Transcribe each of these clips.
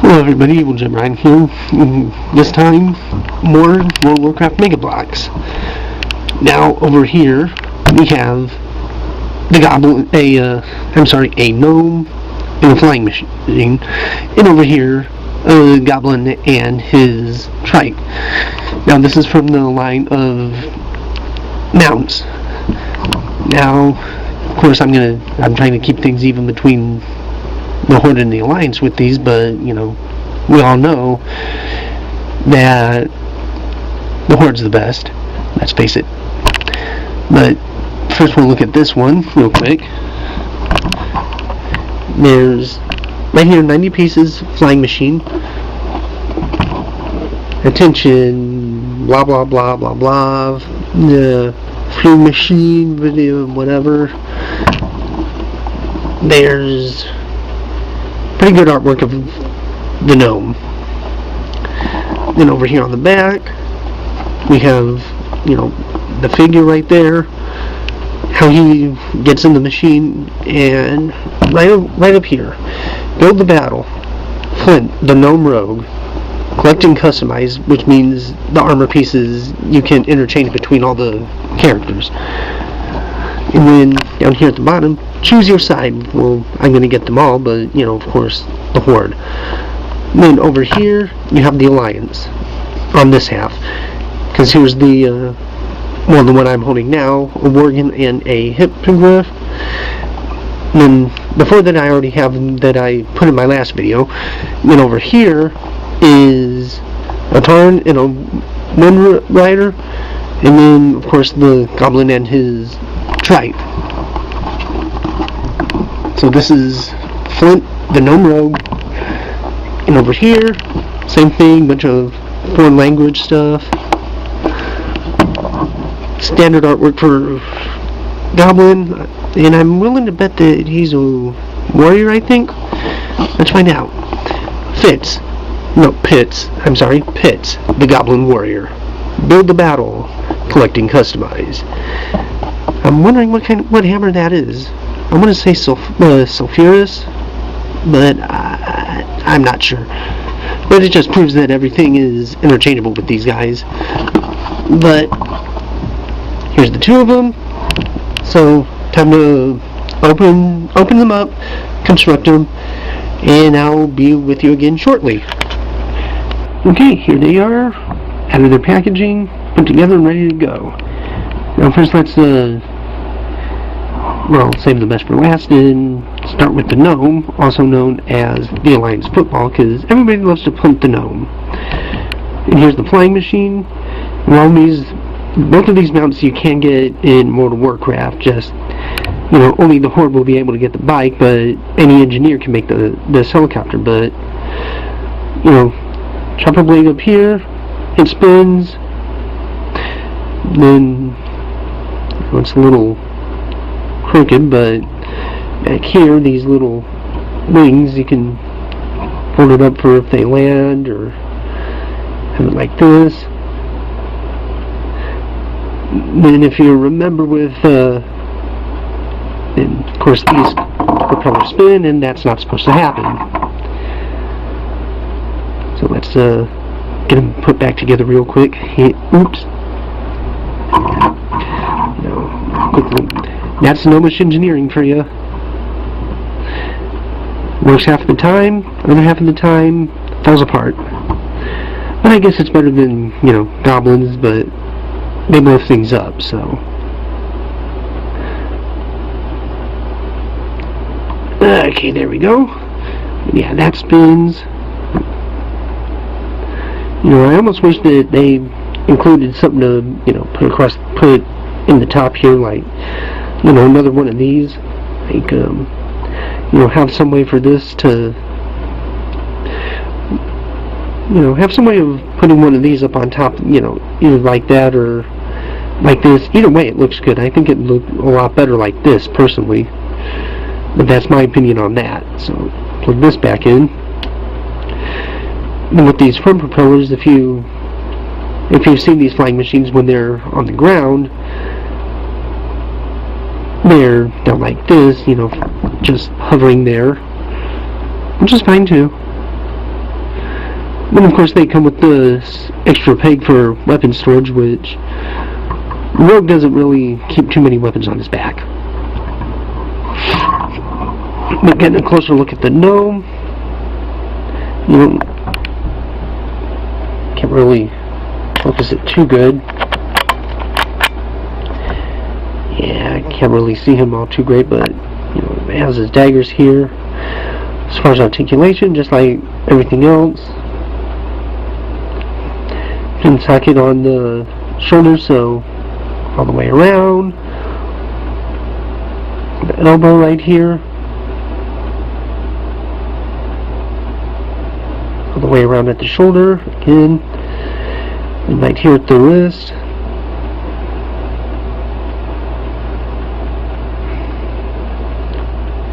Hello everybody, Eviljbrian here. This time, more World of Warcraft Mega Bloks. Now over here we have the Goblin, a Gnome and a flying machine, and over here a Goblin and his Trike. Now this is from the line of mounts. Now, of course, I'm trying to keep things even between the Horde and the Alliance with these, but we all know that the Horde's the best, let's face it. But first we'll look at this one real quick. There's right here 90 pieces flying machine, attention, blah blah blah blah blah, the free machine video, whatever. There's pretty good artwork of the Gnome. Then over here on the back we have the figure right there, how he gets in the machine, and right up here, build the battle, Flint, the Gnome Rogue, collect and customize, which means the armor pieces you can interchange between all the characters. And then down here at the bottom, choose your side. Well, I'm going to get them all, but of course, the Horde. And then over here, you have the Alliance on this half, because here's the one I'm holding now, a Worgen and a Hippogriff. And then before that, I already have them that I put in my last video. And then over here is a Tarn and a Wind Rider, and then of course the Goblin and his Trike. So this is Flint, the Gnome Rogue, and over here, same thing, bunch of foreign language stuff. Standard artwork for Goblin, and I'm willing to bet that he's a warrior, I think. Let's find out. Pitz, the Goblin Warrior. Build the battle, collect and customize. I'm wondering what hammer that is. I want to say sulfurous, but I'm not sure. But it just proves that everything is interchangeable with these guys. But here's the two of them. So time to open them up, construct them, and I'll be with you again shortly. Okay, here they are, out of their packaging, put together and ready to go. Now first let's save the best for last and start with the Gnome, also known as the Alliance Football, because everybody loves to punt the Gnome. And here's the flying machine. And both of these mounts you can get in World of Warcraft, just only the Horde will be able to get the bike, but any engineer can make this helicopter. But chopper blade up here, it spins. Then it's a little crooked, but back here, these little wings, you can fold it up for if they land, or have it like this. Then if you remember with and of course these propellers spin, and that's not supposed to happen. So let's get them put back together real quick. Oops. Quickly. That's Gnomish engineering for you. Works half of the time, other half of the time falls apart. But I guess it's better than, goblins, but they blow things up, so. Okay, there we go. Yeah, that spins. I almost wish that they included something to, put in the top here, like, another one of these. Like, have some way for this to, have some way of putting one of these up on top, either like that or like this. Either way, it looks good. I think it looked a lot better like this, personally. But that's my opinion on that. So, plug this back in. And with these front propellers, if you've seen these flying machines when they're on the ground, they're down like this, just hovering there, which is fine too. Then of course they come with this extra peg for weapon storage, which Rogue doesn't really keep too many weapons on his back. But getting a closer look at the Gnome, you know, can't really focus it too good. Yeah, I can't really see him all too great, but you know, it has his daggers here. As far as articulation, just like everything else. Pin socket on the shoulder, so all the way around. The elbow right here. All the way around at the shoulder, again. And right here at the wrist.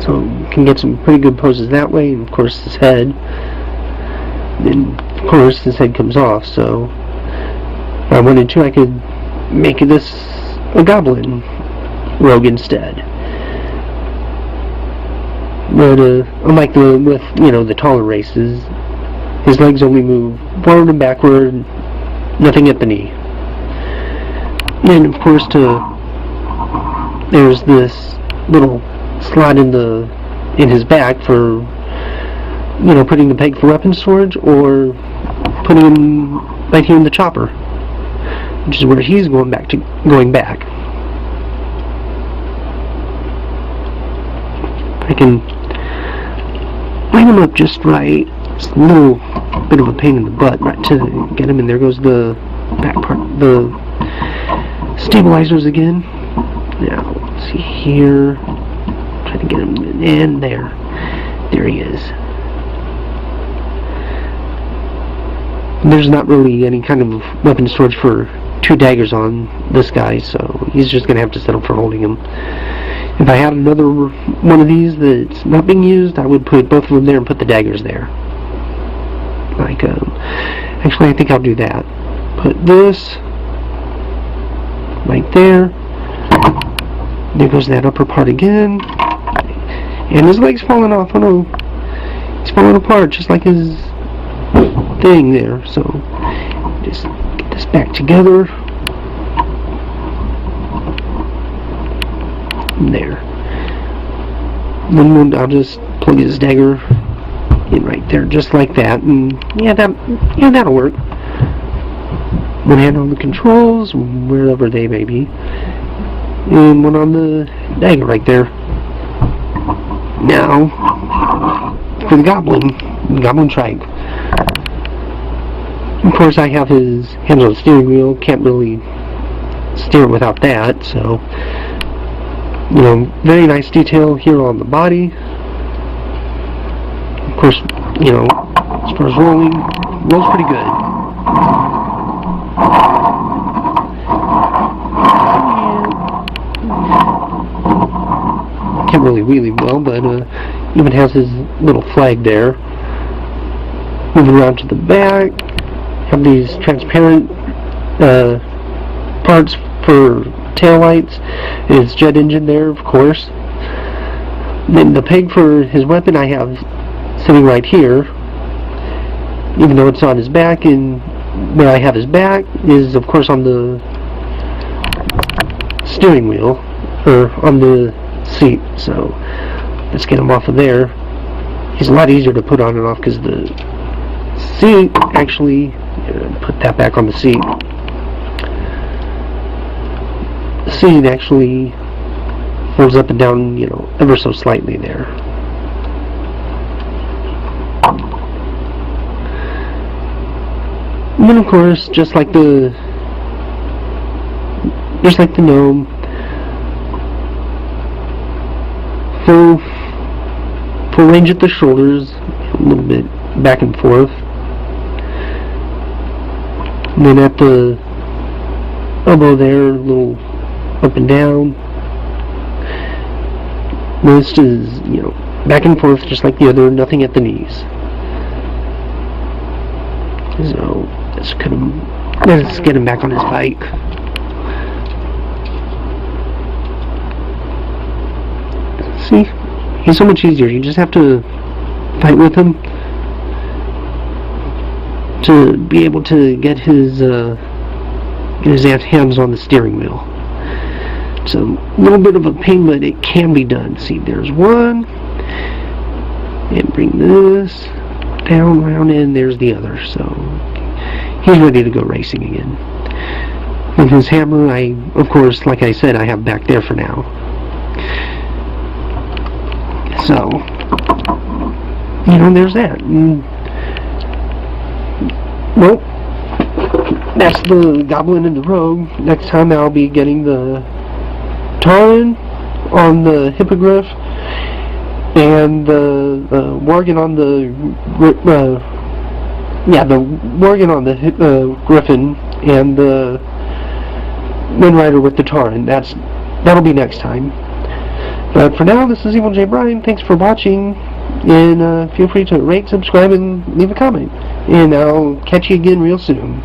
So you can get some pretty good poses that way, and of course his head. And of course his head comes off, so if I wanted to, I could make this a Goblin Rogue instead. But unlike with the taller races, his legs only move forward and backward, nothing at the knee. And of course, there's this little slot in his back for putting the peg for weapon storage, or putting him right here in the chopper, which is where he's going back. I can line him up just right. It's a little bit of a pain in the butt right to get him, and there goes the back part, the stabilizers again. Now, let's see here. Try to get him in there. There he is. There's not really any kind of weapon storage for 2 daggers on this guy, so he's just going to have to settle for holding him. If I had another one of these that's not being used, I would put both of them there and put the daggers there. Like, actually I think I'll do that. Put this right there. There goes that upper part again. And his leg's falling off. Oh no. He's falling apart just like his thing there. So, just get this back together. There. Then I'll just plug his dagger in right there, just like that, and yeah, that'll work. One hand on the controls, wherever they may be, and one on the dagger right there. Now, for the Goblin Trike. Of course, I have his hands on the steering wheel. Can't really steer it without that, so. Very nice detail here on the body. Of course, as far as rolls pretty good. Can't really wheelie well, but even has his little flag there. Moving around to the back, have these transparent parts for taillights. His jet engine there, of course. Then the peg for his weapon I have sitting right here, even though it's on his back, and where I have his back is of course on the steering wheel, or on the seat, so let's get him off of there. He's a lot easier to put on and off because the seat actually, put that back on the seat. The seat actually folds up and down, ever so slightly there. And then of course, just like the Gnome, full range at the shoulders, a little bit back and forth. And then at the elbow there, a little up and down. This is, back and forth just like the other, nothing at the knees. So, let's get him back on his bike. See? He's so much easier. You just have to fight with him. to be able to get his hands on the steering wheel. It's a little bit of a pain, but it can be done. See, there's one, and bring this down, round, and there's the other. So he's ready to go racing again. And his hammer, of course, like I said, I have back there for now. So, there's that. Well, that's the Goblin and the Rogue. Next time I'll be getting the Tauren on the Hippogriff and the Worgen on the Worgen on the Griffin and the Wind Rider with the Tauren. That'll be next time. But for now, this is Eviljbrian. Thanks for watching, and feel free to rate, subscribe, and leave a comment. And I'll catch you again real soon.